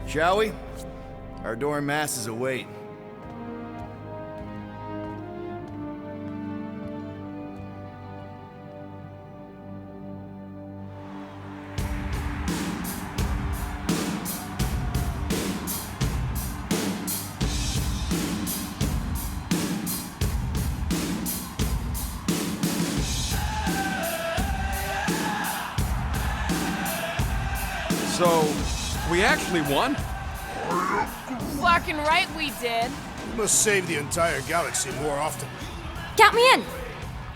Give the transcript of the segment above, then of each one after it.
Shall we? Our adoring masses await. So, we actually won? Fucking right we did. We must save the entire galaxy more often. Count me in!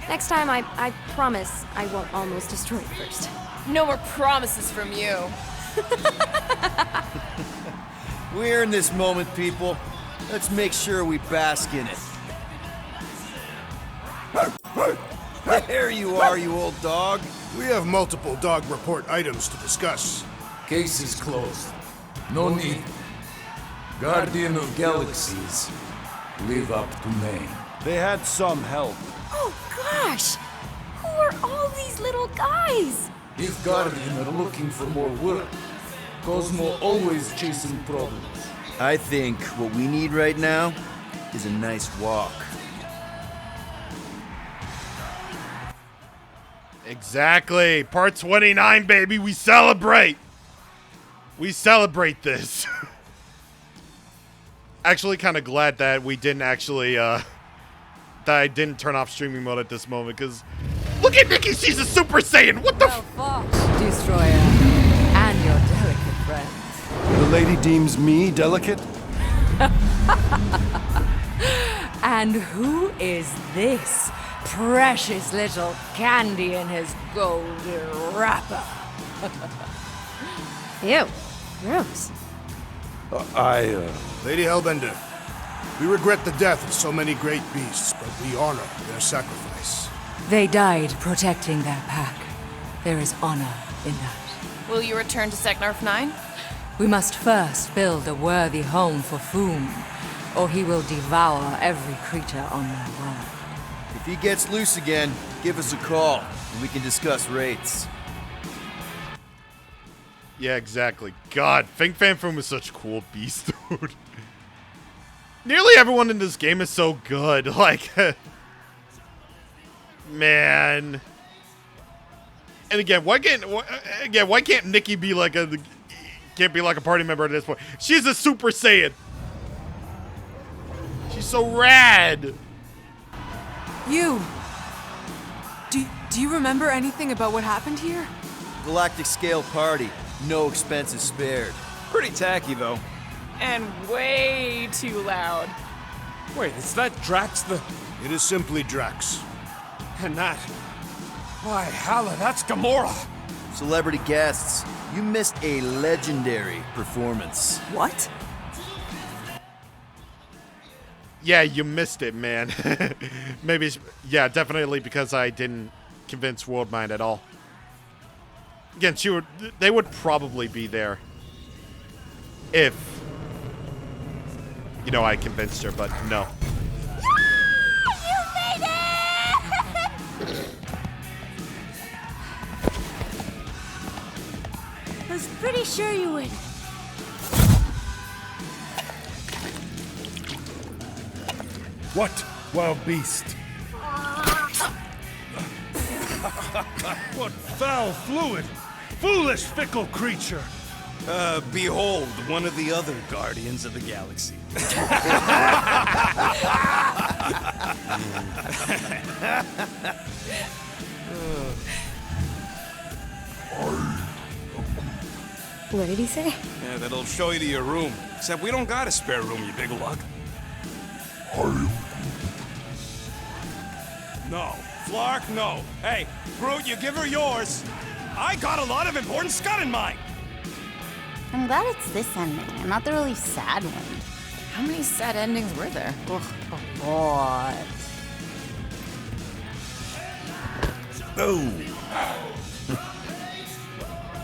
Next time, I promise I won't almost destroy it first. No more promises from you. We're in this moment, people. Let's make sure we bask in it. There you are, you old dog. We have multiple dog report items to discuss. Case is closed. No need. Guardian of Galaxies. Live up to name. They had some help. Oh gosh! Who are all these little guys? If Guardian are looking for more work, Cosmo always chasing problems. I think what we need right now is a nice walk. Exactly. Part 29, baby. We celebrate. We celebrate this. Actually, kind of glad that we didn't actually, that I didn't turn off streaming mode at this moment, because look at Nikki, she's a Super Saiyan. What the Well fought, Destroyer, and your delicate friends. The lady deems me delicate? And who is this precious little candy in his golden wrapper? Ew. Gross. Lady Hellbender, we regret the death of so many great beasts, but we honor their sacrifice. They died protecting their pack. There is honor in that. Will you return to Seknarf 9? We must first build a worthy home for Foom, or he will devour every creature on my world. If he gets loose again, give us a call, and we can discuss rates. Yeah, exactly. God, Fing Fan Foom is such a cool beast, dude. Nearly everyone in this game is so good. Like, man. And again, why can't Nikki be like a party member at this point? She's a Super Saiyan. She's so rad. You. Do you remember anything about what happened here? Galactic scale party. No expenses spared. Pretty tacky, though. And way too loud. Wait, is that Drax the... It is simply Drax. And that... Why, Hala, that's Gamora! Celebrity guests, you missed a legendary performance. What? Yeah, you missed it, man. Maybe, yeah, definitely because I didn't convince Worldmind at all. Again, they would probably be there if, you know, I convinced her, but no. You made it! I was pretty sure you would. What, wild beast? What foul fluid! Foolish, fickle creature! Behold, one of the other Guardians of the Galaxy. What did he say? Yeah, that'll show you to your room. Except we don't got a spare room, you big lug. No. Flark, no. Hey, Groot, you give her yours. I got a lot of important scud in mine. I'm glad it's this ending, and not the really sad one. How many sad endings were there? Ugh, a lot. Boom.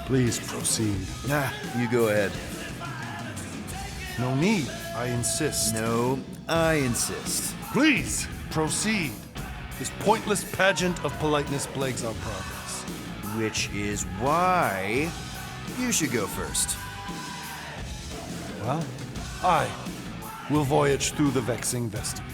Please proceed. Nah, you go ahead. No need, I insist. No, I insist. Please, proceed. This pointless pageant of politeness plagues our progress. Which is why you should go first. Well, I will voyage through the vexing vestibule.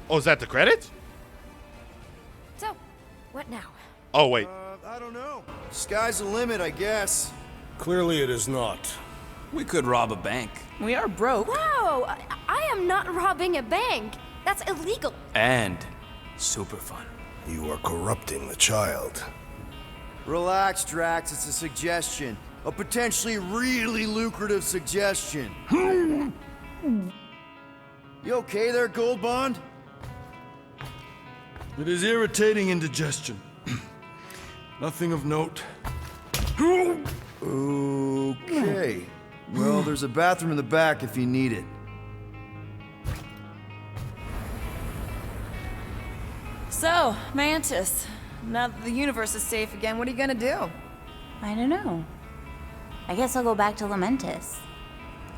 Oh, is that the credits? So, what now? Oh, wait. I don't know. Sky's the limit, I guess. Clearly it is not. We could rob a bank. We are broke. Whoa! I am not robbing a bank. That's illegal. And super fun. You are corrupting the child. Relax, Drax. It's a suggestion. A potentially really lucrative suggestion. You okay there, Gold Bond? It is irritating indigestion. Nothing of note. Okay. Well, there's a bathroom in the back if you need it. So, Mantis, now that the universe is safe again, what are you gonna do? I don't know. I guess I'll go back to Lamentis.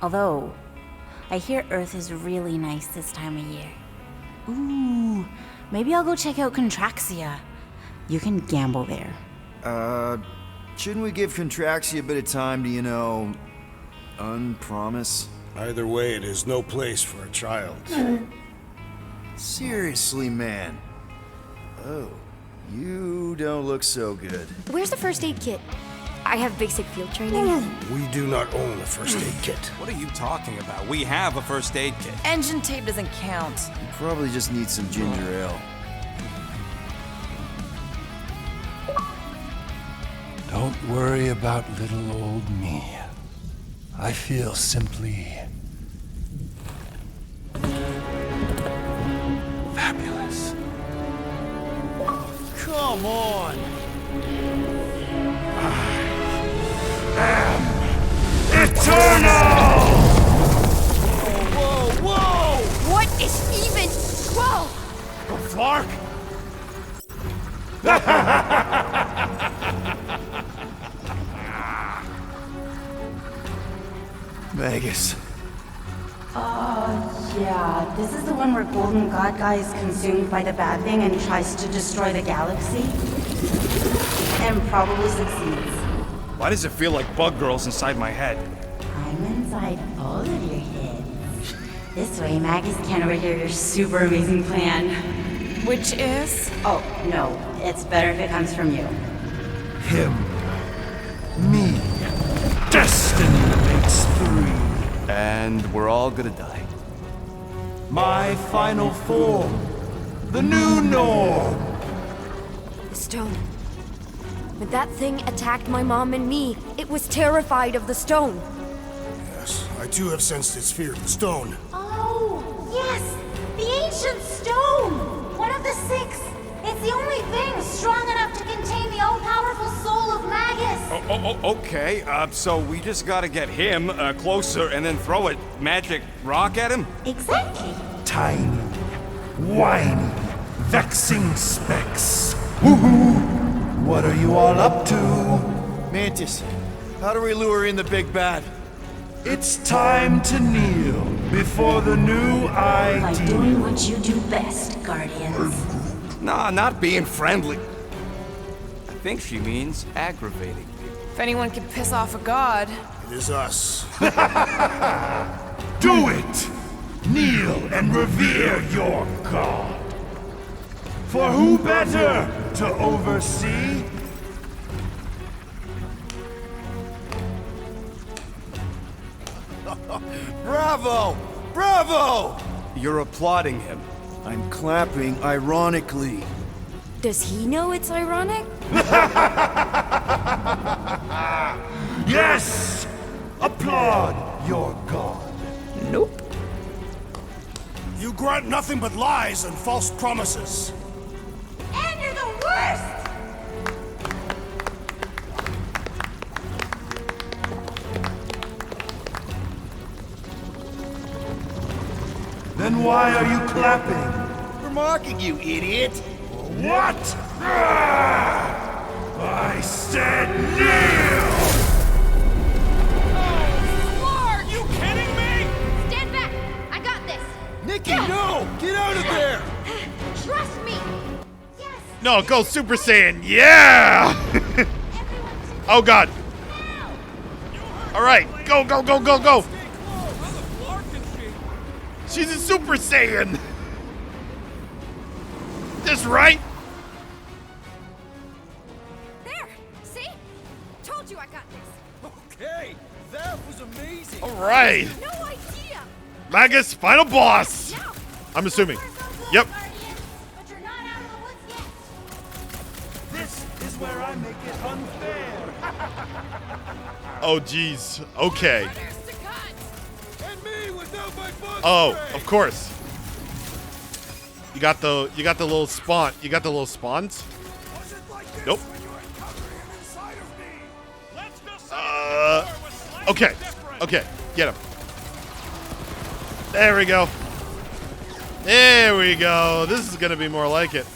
Although, I hear Earth is really nice this time of year. Ooh, maybe I'll go check out Contraxia. You can gamble there. Shouldn't we give Contraxia a bit of time to, you know, unpromise? Either way, it is no place for a child. Seriously, man. Oh, you don't look so good. Where's the first aid kit? I have basic field training. We do not own a first aid kit. What are you talking about? We have a first aid kit. Engine tape doesn't count. You probably just need some ginger ale. Don't worry about little old me. I feel simply fabulous. Come on! Eternal! Whoa, whoa! What is even? Whoa! Flark? Magus. Yeah, this is the one where Golden God Guy is consumed by the bad thing and tries to destroy the galaxy. And probably succeeds. Why does it feel like bug girls inside my head? I'm inside all of your heads. This way, Magus can overhear your super amazing plan. Which is? Oh, no. It's better if it comes from you. Him. Me. Destiny makes three. And we're all gonna die. My final form. The new norm. The stone. When that thing attacked my mom and me, it was terrified of the stone. Yes, I too have sensed its fear of the stone. Oh, yes! The ancient stone! One of the six! It's the only thing strong enough to contain the all-powerful soul of Magus! Okay, so we just gotta get him closer and then throw a magic rock at him? Exactly. Tiny, whiny, vexing specks. Woohoo! What are you all up to? Mantis, how do we lure in the big bad? It's time to kneel before the new By idea. doing what you do best, Guardians. Nah, not being friendly. I think she means aggravating. If anyone can piss off a god, It is us. Do it! Kneel and revere your god. For who better to oversee? Bravo! Bravo! You're applauding him. I'm clapping ironically. Does he know it's ironic? Yes! Applaud your god. nope. You grant nothing but lies and false promises. And you're the worst! Then why are you clapping? We're mocking you, idiot. What? I said kneel! Are you kidding me? Stand back! I got this! Nikki, no! Get out of there! Trust me! Yes! No, go Super Saiyan. Yeah! Oh, God. All right. Go, go, go, go, go. She's a Super Saiyan. This right? There! See? Told you I got this. Okay, that was amazing. All right. No idea! Magus, final boss. Now! I'm assuming. Yep. But you're not out of the woods yet! This is where I make it unfair. Oh, geez. Okay. And me without my bug Oh, spray. of course. You got the little spawn. You got the little spawns? Nope. Okay. Okay. Get him. There we go. There we go. This is gonna be more like it.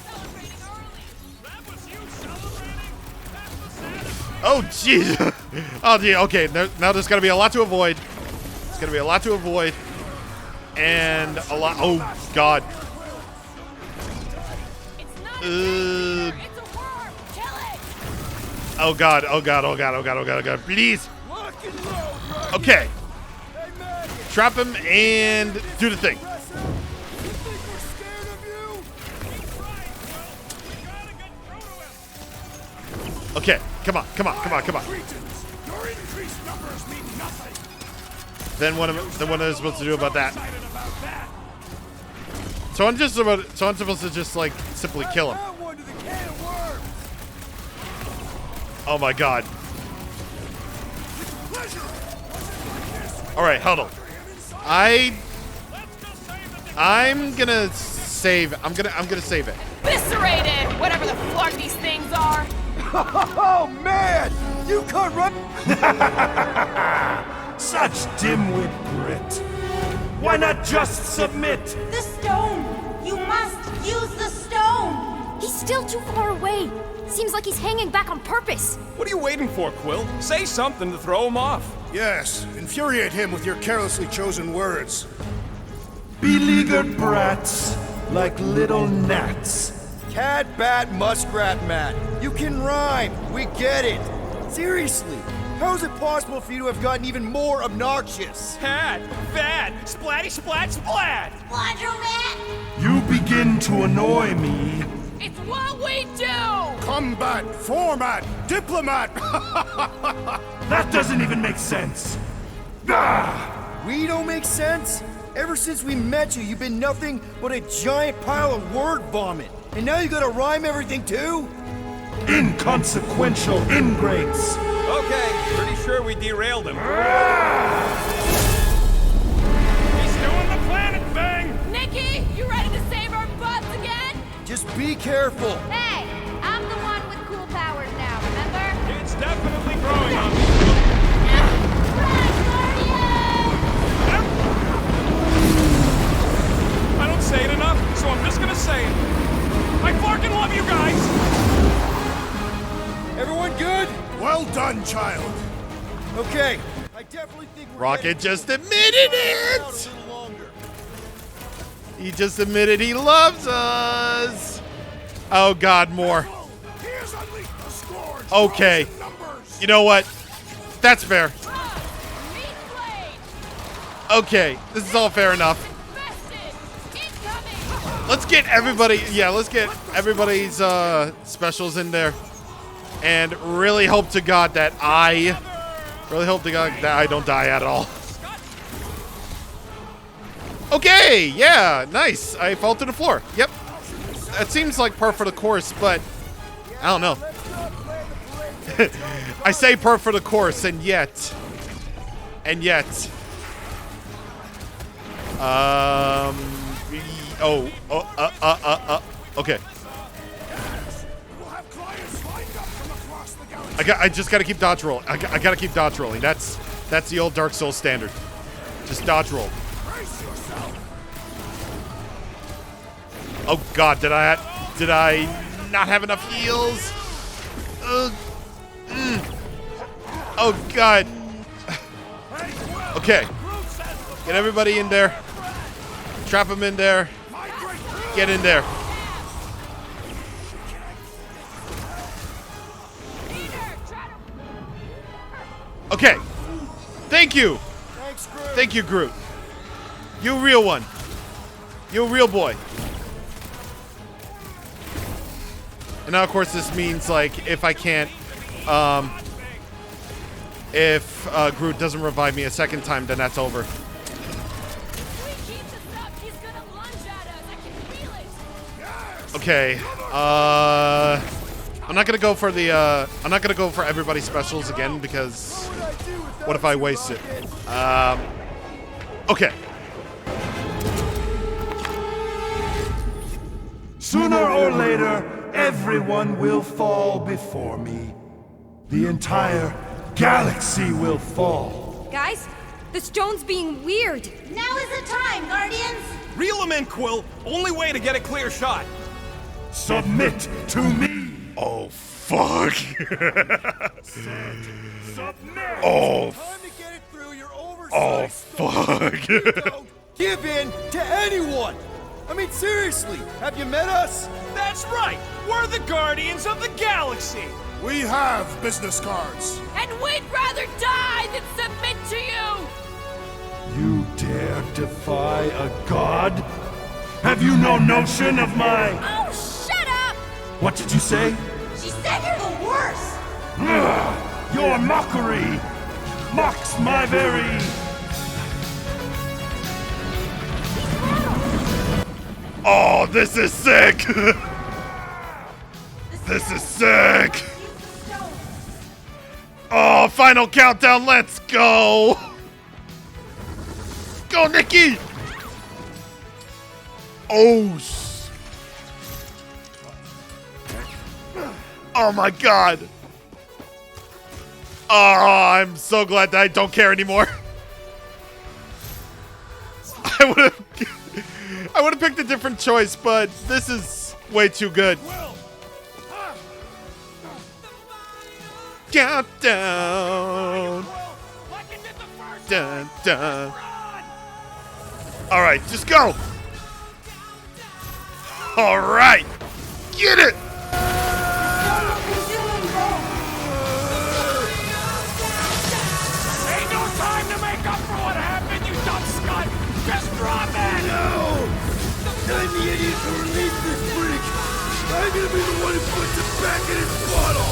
Oh, jeez. Oh, gee. Okay. Now there's gonna be a lot to avoid. It's gonna be a lot to avoid. And a lot. Oh, God. Oh, God. Oh, God. Oh, God. Oh, God. Oh, God. Oh, God. Please. Okay. Trap him and do the thing. Okay. Come on. Come on. Come on. Come on. Then what am I supposed to do about that? So I'm supposed to just like simply kill him. Oh my God. All right, hold on. I'm gonna save. I'm gonna save it. Eviscerated! Whatever the fuck these things are. Oh man! You can't run. Such dimwit grit. Why not just submit? The stone! You must use the stone! He's still too far away. Seems like he's hanging back on purpose. What are you waiting for, Quill? Say something to throw him off. Yes, infuriate him with your carelessly chosen words. Beleaguered brats, like little gnats. Cat, bat, muskrat, mat. You can rhyme. We get it. Seriously, how is it possible for you to have gotten even more obnoxious? Hat, bad, splatty, splat, splat. Laundromat! You begin to annoy me. It's what we do! Combat, format, diplomat. That doesn't even make sense. Ah! We don't make sense? Ever since we met you, you've been nothing but a giant pile of word vomit. And now you gotta rhyme everything too? Inconsequential ingrates. Okay, pretty sure we derailed him. He's doing the planet thing! Nikki, you ready to save our butts again? Just be careful. Hey, I'm the one with cool powers now, remember? It's definitely growing on me. I don't say it enough, so I'm just gonna say it. I fucking love you guys! Everyone good? Well done, child. Okay. I definitely think we're Rocket ready just to admitted hang out a it. little longer. He just admitted he loves us. Oh God, more. Okay. You know what? That's fair. Okay, this is all fair enough. Let's get everybody, let's get everybody's specials in there. And really hope to God that I don't die at all. Okay, yeah, nice. I fall to the floor. Yep. That seems like par for the course, but I don't know. I say par for the course, and yet. Okay. I just gotta keep dodge roll. I gotta keep dodge rolling. That's the old Dark Souls standard. Just dodge roll. Oh god, did I not have enough heals? Oh god. Okay. Get everybody in there. Trap them in there. Get in there. Okay. Thank you. Thank you, Groot. You a real one. You a real boy. And now, of course, this means, like, if I can't, if Groot doesn't revive me a second time, then that's over. Okay, I'm not gonna go for the, I'm not gonna go for everybody's specials again, because what if I waste it? Okay. Sooner or later, everyone will fall before me. The entire galaxy will fall. Guys, the stone's being weird. Now is the time, Guardians! Reel him in, Quill. Only way to get a clear shot. Submit to me! Oh, fuck. Submit! Oh, Time to get it through your oh, oversight. fuck. Don't give in to anyone. I mean, seriously, have you met us? That's right. We're the Guardians of the Galaxy. We have business cards. And we'd rather die than submit to you! You dare defy a god? Have you no notion of my... Oh, shut up! What did you say? She said you're the worst! Ugh, your mockery mocks my very... Oh, this is sick. This is sick. Oh, final countdown. Let's go. Go, Nikki. Oh. Oh my god. Oh, I'm so glad that I don't care anymore. I would have picked a different choice, but this is way too good. Countdown. Dun, dun. All right, just go. All right, get it. Ain't no time to make up for what happened, you dumb scut. Just drop it. No! I'm the idiot who released this freak! I'm gonna be the one who puts it back in its bottle!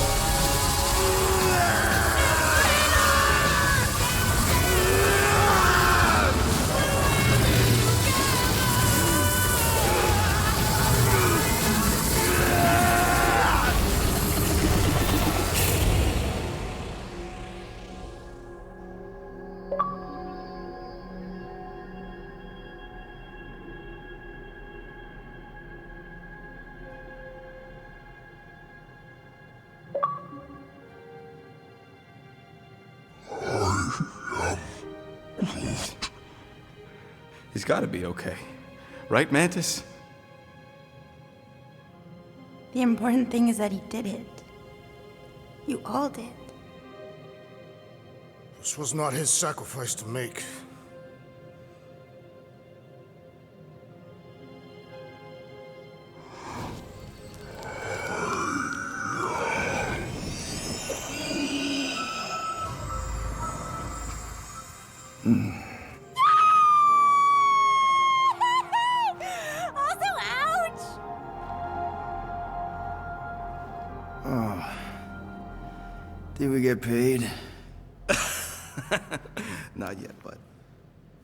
He's gotta be okay. Right, Mantis? The important thing is that he did it. You all did. This was not his sacrifice to make. Did we get paid? Not yet, but...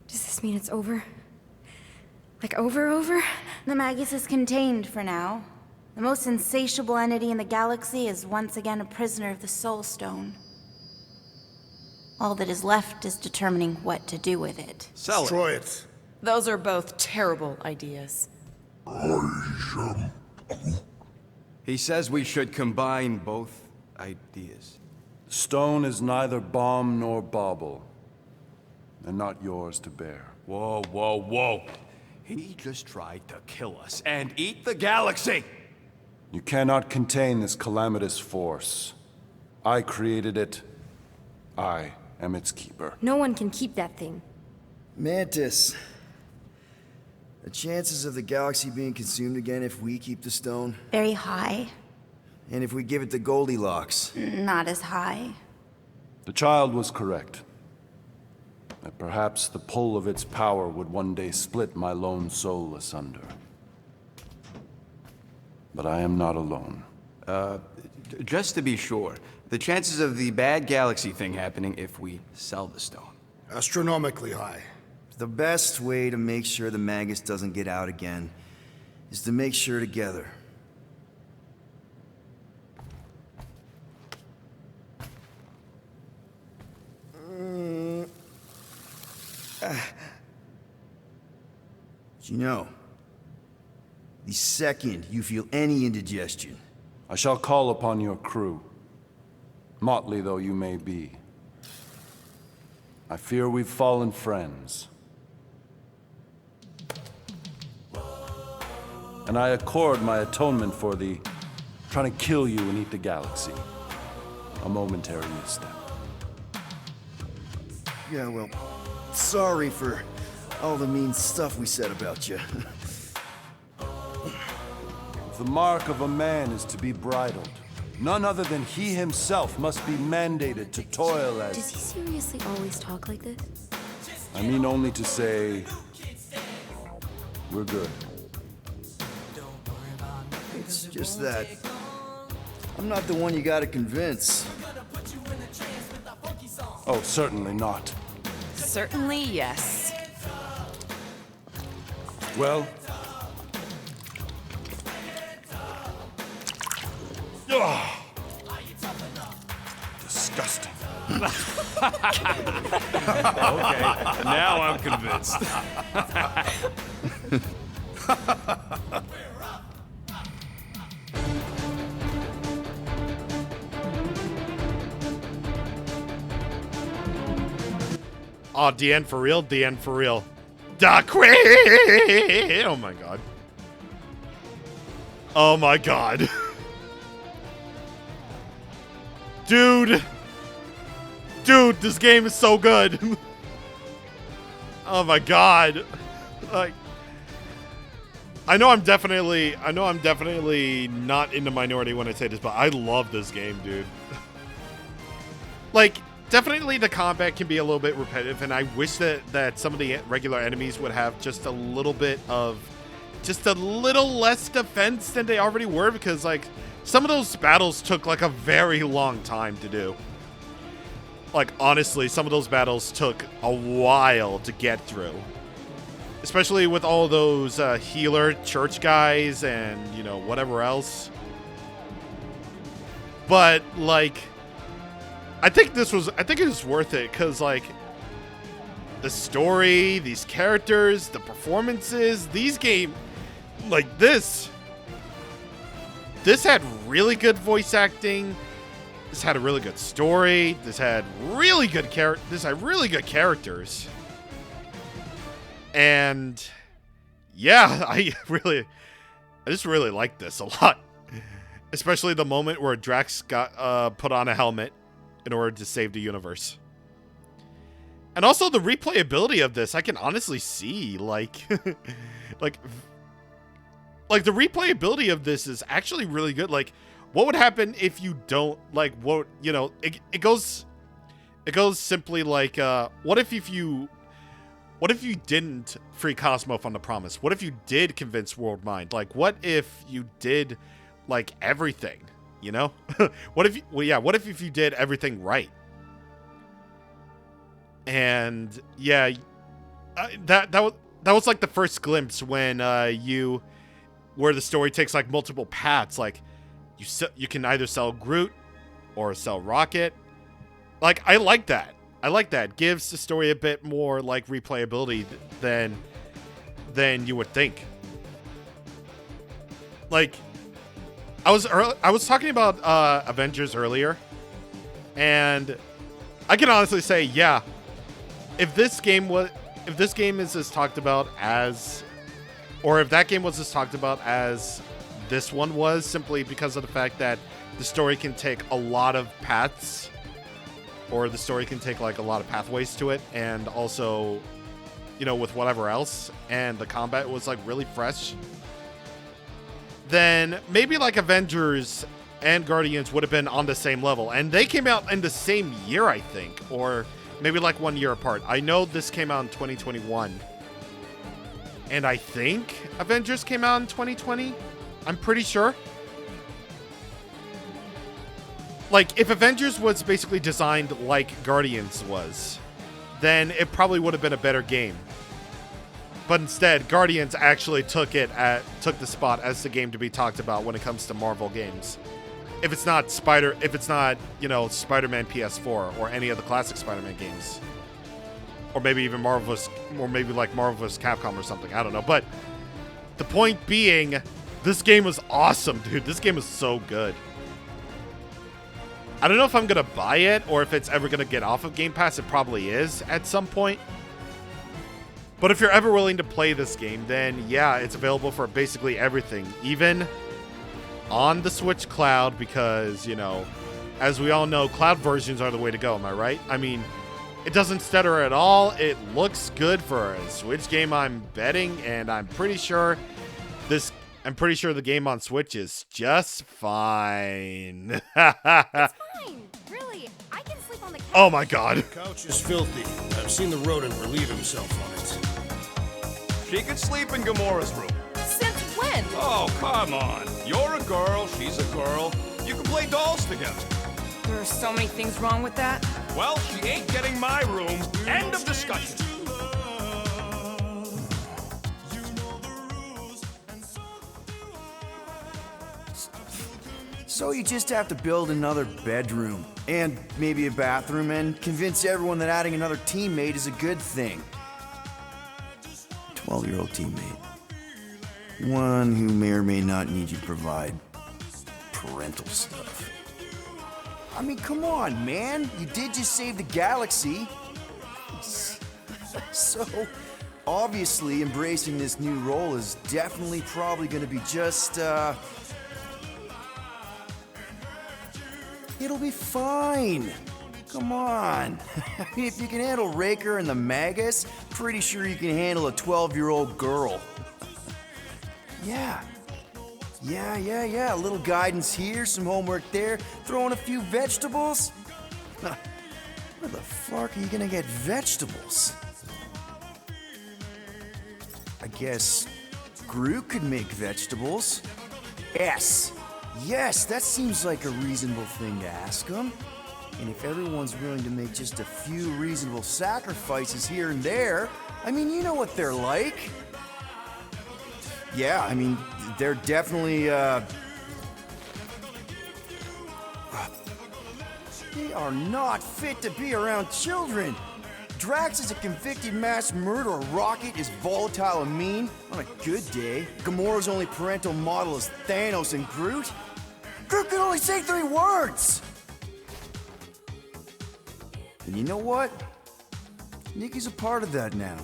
Does this mean it's over? Like over? The Magus is contained for now. The most insatiable entity in the galaxy is once again a prisoner of the Soul Stone. All that is left is determining what to do with it. Sell it. Destroy it. Those are both terrible ideas. He says we should combine both ideas. Stone is neither bomb nor bauble, and not yours to bear. Whoa, whoa, whoa. He just tried to kill us and eat the galaxy! You cannot contain this calamitous force. I created it. I am its keeper. No one can keep that thing. Mantis. The chances of the galaxy being consumed again if we keep the stone? Very high. And if we give it to Goldilocks? Not as high. The child was correct. That perhaps the pull of its power would one day split my lone soul asunder. But I am not alone. Just to be sure, the chances of the bad galaxy thing happening if we sell the stone? Astronomically high. The best way to make sure the Magus doesn't get out again is to make sure together. You know, the second you feel any indigestion, I shall call upon your crew. Motley though you may be. I fear we've fallen friends. And I accord my atonement for the trying to kill you and eat the galaxy. A momentary misstep. yeah, well, sorry for all the mean stuff we said about you. If the mark of a man is to be bridled, none other than he himself must be mandated to toil as... Does he seriously always talk like this? I mean only to say... we're good. It's just that I'm not the one you gotta convince. Oh, certainly not. Certainly, yes. Well... Disgusting. Okay, now I'm convinced. Oh, DN for real? DN for real. Da Queen! Oh my god. Oh my god. Dude. Dude, this game is so good. Oh my god. Like, I know I'm definitely not in the minority when I say this, but I love this game, dude. Like, definitely the combat can be a little bit repetitive, and I wish that some of the regular enemies would have just a little less defense than they already were, because like some of those battles took like a very long time to do. Like, honestly, some of those battles took a while to get through. Especially with all those healer church guys and, you know, whatever else. But, like, I think it was worth it, because, like, the story, these characters, the performances, these games, like, this had really good voice acting. This had a really good story. This had really good characters. And yeah, I just really like this a lot. Especially the moment where Drax got put on a helmet in order to save the universe. And also the replayability of this, I can honestly see like like the replayability of this is actually really good. Like, what would happen if you don't, like, what, you know, it goes simply like, what if you didn't free Cosmo from the promise? What if you did convince Worldmind? Like, what if you did, like, everything, you know? What if you did everything right? And, yeah, that was, like, the first glimpse when, where the story takes, like, multiple paths, like, you can either sell Groot or sell Rocket. Like, I like that. Gives the story a bit more, like, replayability than you would think. Like, I was talking about Avengers earlier, and I can honestly say, yeah, if this game is as talked about as or if that game was as talked about as this one was, simply because of the fact that the story can take a lot of paths, or the story can take like a lot of pathways to it, and also, you know, with whatever else, and the combat was like really fresh, then maybe like Avengers and Guardians would have been on the same level. And they came out in the same year, I think, or maybe like 1 year apart. I know this came out in 2021, and I think Avengers came out in 2020. I'm pretty sure. Like, if Avengers was basically designed like Guardians was, then it probably would have been a better game. But instead, Guardians actually took the spot as the game to be talked about when it comes to Marvel games. If it's not you know, Spider-Man PS4 or any of the classic Spider-Man games, or maybe even Marvel vs. Capcom or something, I don't know. But the point being, this game was awesome, dude. This game is so good. I don't know if I'm gonna buy it or if it's ever gonna get off of Game Pass. It probably is at some point. But if you're ever willing to play this game, then yeah, it's available for basically everything, even on the Switch Cloud, because, you know, as we all know, cloud versions are the way to go, am I right? I mean, it doesn't stutter at all. It looks good for a Switch game, I'm betting, and I'm pretty sure the game on Switch is just fine. It's fine, really. I can sleep on the couch. Oh my god. The couch is filthy. I've seen the rodent relieve himself on it. She could sleep in Gamora's room. Since when? Oh, come on. You're a girl, she's a girl. You can play dolls together. There are so many things wrong with that. Well, she ain't getting my room. End of discussion. So you just have to build another bedroom, and maybe a bathroom, and convince everyone that adding another teammate is a good thing. 12-year-old teammate. One who may or may not need you to provide parental stuff. I mean, come on, man. You did just save the galaxy. So, obviously, embracing this new role is definitely probably going to be just, it'll be fine. Come on. I mean, if you can handle Raker and the Magus, pretty sure you can handle a 12-year-old girl. Yeah. A little guidance here, some homework there, throw in a few vegetables. Where the fuck are you gonna get vegetables? I guess Groot could make vegetables. Yes, that seems like a reasonable thing to ask him. And if everyone's willing to make just a few reasonable sacrifices here and there, I mean, you know what they're like. Yeah, I mean, they're definitely, they are not fit to be around children. Drax is a convicted mass murderer. Rocket is volatile and mean on a good day. Gamora's only parental model is Thanos, and Groot can only say 3 words. And you know what? Nikki's a part of that now.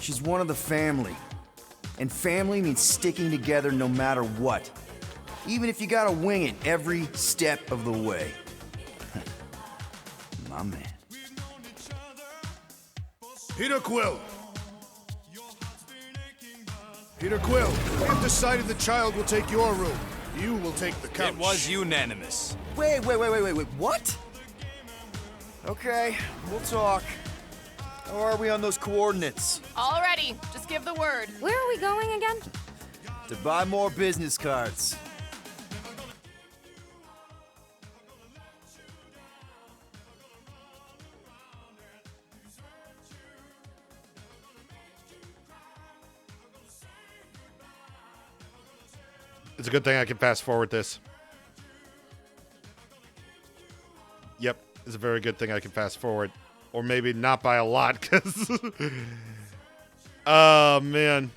She's one of the family. And family means sticking together no matter what. Even if you gotta wing it every step of the way. My man. Peter Quill! Peter Quill, we have decided the child will take your room. You will take the couch. It was unanimous. Wait, what? Okay, we'll talk. How are we on those coordinates? All ready. Just give the word. Where are we going again? To buy more business cards. It's a good thing I can fast forward this. Yep, it's a very good thing I can fast forward. Or maybe not by a lot, because... oh, man.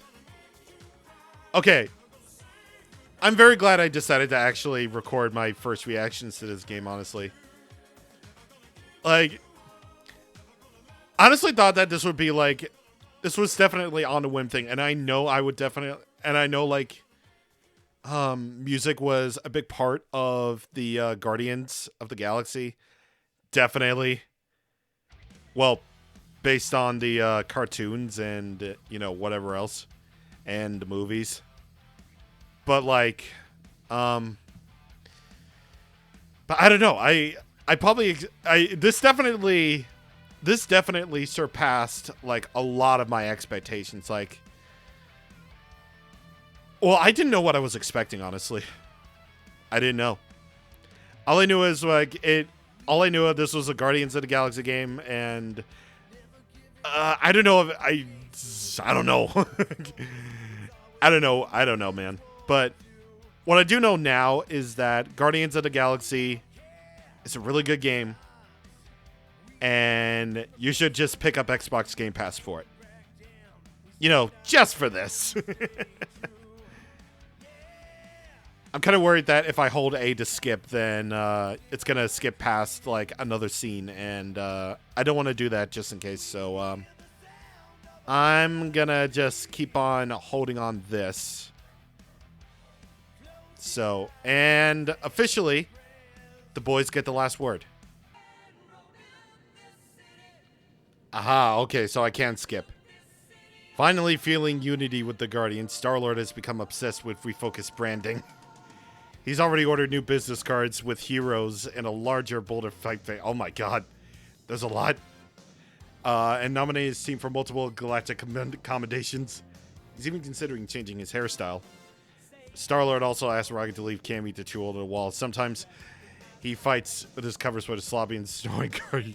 Okay. I'm very glad I decided to actually record my first reactions to this game, honestly. Like, honestly thought that this would be like... This was definitely on a whim thing, and I know I would definitely... and I know like music was a big part of the Guardians of the Galaxy. Definitely. Well, based on the cartoons and whatever else and the movies. But like but I don't know. This definitely surpassed like a lot of my expectations. Like, well, I didn't know what I was expecting, honestly. I didn't know. All I knew is all I knew this was a Guardians of the Galaxy game, and I don't know if I don't know. I don't know, man. But what I do know now is that Guardians of the Galaxy is a really good game, and you should just pick up Xbox Game Pass for it. Just for this. I'm kind of worried that if I hold A to skip, then it's going to skip past like another scene, and I don't want to do that just in case. So I'm going to just keep on holding on this. So, and officially, the boys get the last word. Aha, okay, so I can skip. Finally feeling unity with the Guardians, Star-Lord has become obsessed with refocused branding. He's already ordered new business cards with heroes and a larger, bolder fight face. Oh my god, there's a lot. And nominated his team for multiple galactic commendations. He's even considering changing his hairstyle. Star-Lord also asked Rocket to leave Cammy to chew over the wall. Sometimes he fights with his covers with a sloppy and snoring card.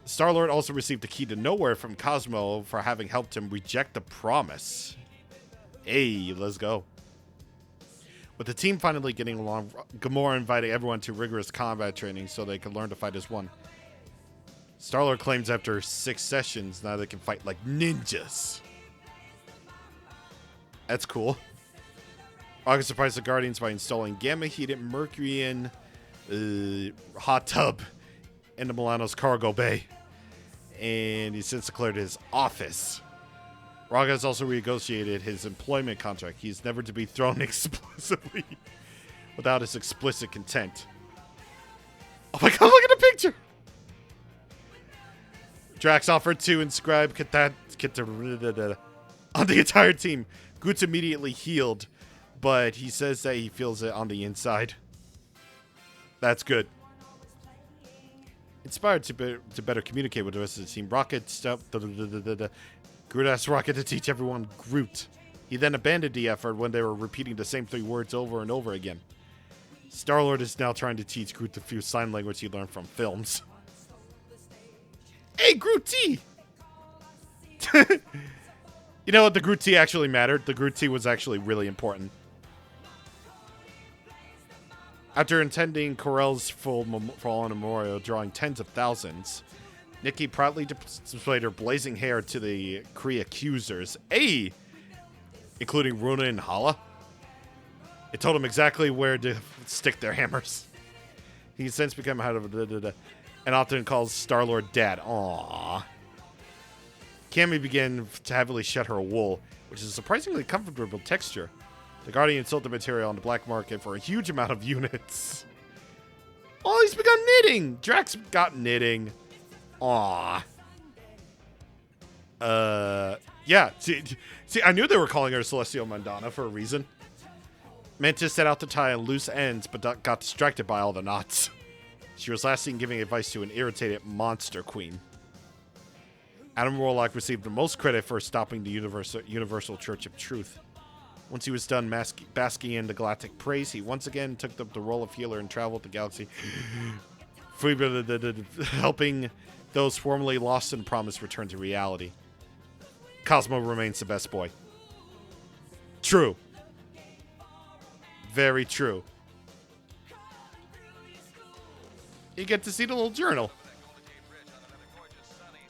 Star-Lord also received the key to nowhere from Cosmo for having helped him reject the promise. Hey, let's go. With the team finally getting along, Gamora invited everyone to rigorous combat training so they could learn to fight as one. Star-Lord claims after 6 sessions, now they can fight like ninjas. That's cool. August surprised the Guardians by installing gamma-heated Mercurian hot tub into Milano's cargo bay. And he's since declared his office. Raga has also renegotiated his employment contract. He's never to be thrown explicitly without his explicit consent. Oh my god, look at the picture! Drax offered to inscribe on the entire team. Groot's immediately healed, but he says that he feels it on the inside. That's good. Inspired to better communicate with the rest of the team, Groot asked Rocket to teach everyone Groot. He then abandoned the effort when they were repeating the same 3 words over and over again. Star-Lord is now trying to teach Groot the few sign language he learned from films. Hey, Groot T! You know what? The Groot T actually mattered. The Groot T was actually really important. After attending ko-rel's fallen memorial, drawing tens of thousands, Nikki proudly displayed her blazing hair to the Kree accusers, including Runa and Hala. It told them exactly where to stick their hammers. He's since become head of and often calls Star-Lord Dad. Aww. Cammy began to heavily shed her wool, which is a surprisingly comfortable texture. The Guardian sold the material on the black market for a huge amount of units. Oh, he's begun knitting! Drax got knitting. Aww. Yeah. See, I knew they were calling her Celestial Mandana for a reason. Mantis set out to tie loose ends, but got distracted by all the knots. She was last seen giving advice to an irritated monster queen. Adam Warlock received the most credit for stopping the Universal Church of Truth. Once he was done basking in the galactic praise, he once again took up the role of healer and traveled the galaxy, helping those formerly lost and promised return to reality. Cosmo remains the best boy. True. Very true. You get to see the little journal.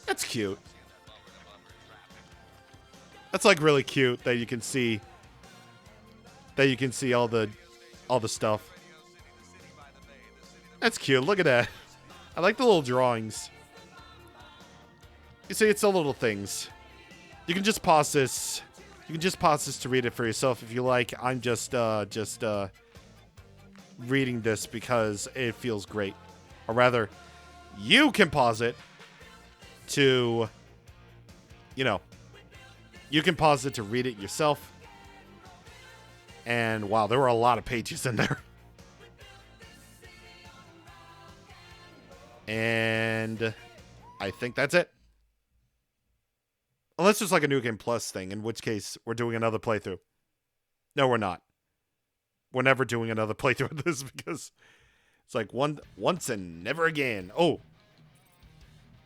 That's cute. That's like really cute that you can see all the stuff. That's cute. Look at that. I like the little drawings. You see, it's the little things. You can just pause this You can just pause this to read it for yourself if you like. I'm just reading this because it feels great. Or rather, you can pause it to, you know, you can pause it to read it yourself. And wow, there were a lot of pages in there. And I think that's it. Unless there's like a New Game Plus thing, in which case we're doing another playthrough. No, we're not. We're never doing another playthrough of this because it's like once and never again. Oh,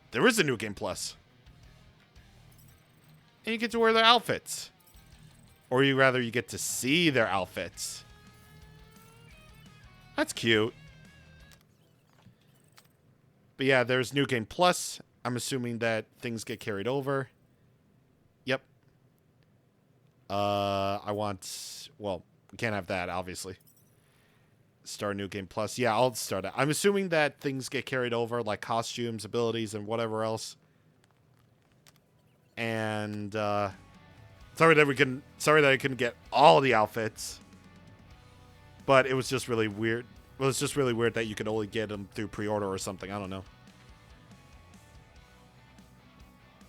there is a New Game Plus. And you get to wear their outfits. Or you get to see their outfits. That's cute. But yeah, there's New Game Plus. I'm assuming that things get carried over. Yep. Well, we can't have that, obviously. Start New Game Plus. Yeah, I'll start it. I'm assuming that things get carried over, like costumes, abilities, and whatever else. And, sorry that I couldn't get all the outfits. But it was just really weird. Well, it's just really weird that you could only get them through pre-order or something. I don't know.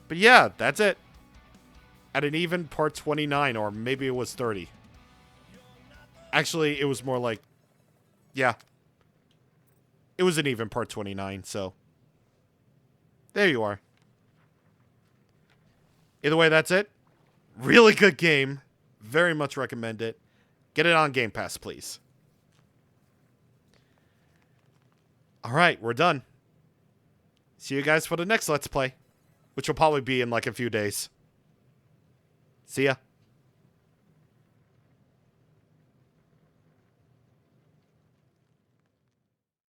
But yeah, that's it. At an even part 29, or maybe it was 30. Actually, it was more like, yeah. It was an even part 29, so. There you are. Either way, that's it. Really good game. Very much recommend it. Get it on Game Pass, please. Alright, we're done. See you guys for the next Let's Play. Which will probably be in like a few days. See ya.